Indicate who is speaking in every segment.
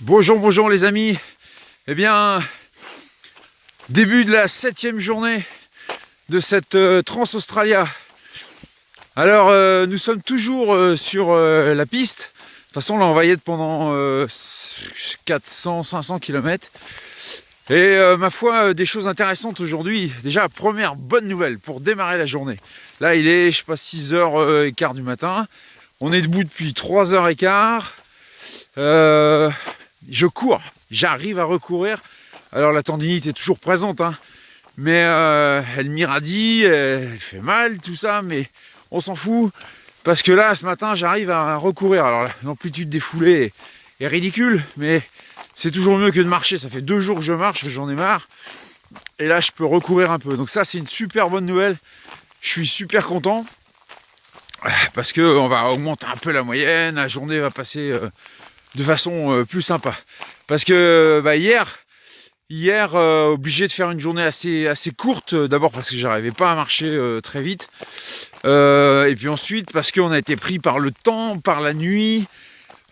Speaker 1: Bonjour, bonjour les amis. Eh bien, début de la 7e journée de cette Trans-Australia. Alors, nous sommes toujours sur la piste. De toute façon, là, on va y être pendant 400-500 km. Et ma foi, des choses intéressantes aujourd'hui. Déjà, première bonne nouvelle pour démarrer la journée. Là, il est, je sais pas, 6h15 du matin. On est debout depuis 3h15. Je cours, j'arrive à recourir. Alors la tendinite est toujours présente, hein, mais elle m'irradie, elle fait mal, tout ça, mais on s'en fout. Parce que là, ce matin, j'arrive à recourir. Alors l'amplitude des foulées est ridicule, mais c'est toujours mieux que de marcher. Ça fait 2 jours que je marche, j'en ai marre. Et là, je peux recourir un peu. Donc ça, c'est une super bonne nouvelle. Je suis super content. Parce qu'on va augmenter un peu la moyenne, la journée va passer de façon plus sympa. Parce que hier obligé de faire une journée assez courte, d'abord parce que j'arrivais pas à marcher très vite, et puis ensuite parce qu'on a été pris par le temps, par la nuit.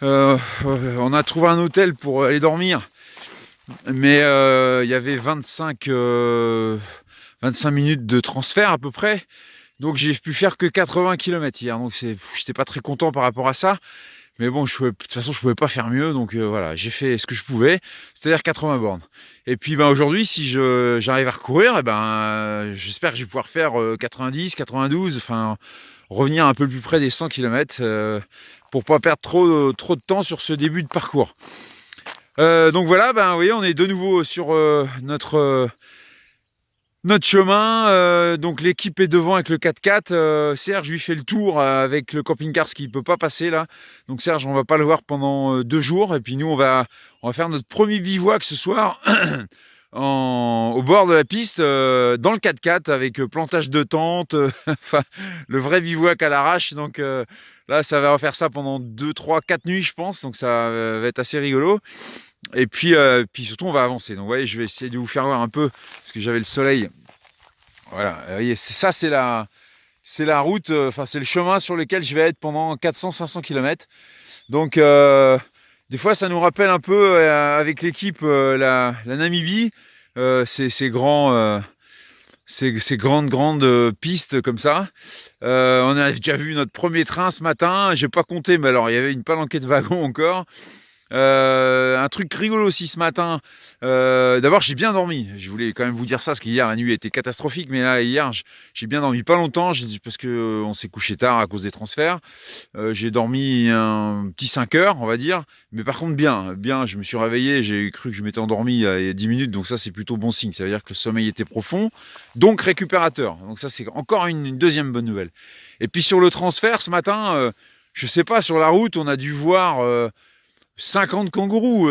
Speaker 1: On a trouvé un hôtel pour aller dormir, mais il y avait 25 minutes de transfert à peu près. Donc j'ai pu faire que 80 km hier, donc j'étais pas très content par rapport à ça. Mais bon, de toute façon, je pouvais pas faire mieux, donc voilà, j'ai fait ce que je pouvais, c'est-à-dire 80 bornes. Et puis aujourd'hui, si j'arrive à recourir, j'espère que je vais pouvoir faire 90, 92, enfin revenir un peu plus près des 100 km pour pas perdre trop de temps sur ce début de parcours. Donc voilà, vous voyez, on est de nouveau sur notre chemin. Donc l'équipe est devant avec le 4x4. Serge lui fait le tour avec le camping-car, ce qui peut pas passer là. Donc Serge, on va pas le voir pendant 2 jours. Et puis nous, on va faire notre premier bivouac ce soir au bord de la piste, dans le 4x4 avec plantage de tentes, enfin le vrai bivouac à l'arrache. Donc là, ça va faire ça pendant 2, 3, 4 nuits, je pense. Donc ça va être assez rigolo. Et puis surtout, on va avancer. Donc, vous voyez, je vais essayer de vous faire voir un peu, parce que j'avais le soleil. Voilà, vous voyez, ça, c'est la route, enfin, c'est le chemin sur lequel je vais être pendant 400-500 km. Donc, des fois, ça nous rappelle un peu, avec l'équipe, la Namibie. Ces grandes pistes comme ça. On a déjà vu notre premier train ce matin. J'ai pas compté, mais alors, il y avait une palanquée de wagons encore. Un truc rigolo aussi ce matin. D'abord, j'ai bien dormi. Je voulais quand même vous dire ça parce qu'hier la nuit était catastrophique, mais là hier j'ai bien dormi, pas longtemps, parce que on s'est couché tard à cause des transferts. J'ai dormi un petit 5 heures, on va dire, mais par contre bien. Je me suis réveillé, j'ai cru que je m'étais endormi il y a 10 minutes, donc ça c'est plutôt bon signe. Ça veut dire que le sommeil était profond, donc récupérateur. Donc ça c'est encore une deuxième bonne nouvelle. Et puis sur le transfert ce matin, je sais pas, sur la route on a dû voir 50 kangourous,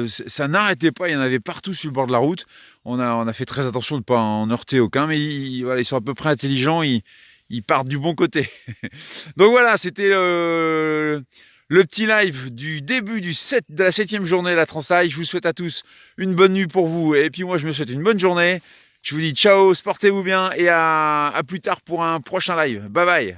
Speaker 1: ça n'arrêtait pas, il y en avait partout sur le bord de la route. On a fait très attention de ne pas en heurter aucun, mais ils sont à peu près intelligents, ils partent du bon côté. Donc voilà, c'était le petit live du début de la 7e journée de la Transaille. Je vous souhaite à tous une bonne nuit pour vous, et puis moi je me souhaite une bonne journée. Je vous dis ciao, portez-vous bien, et à plus tard pour un prochain live. Bye bye.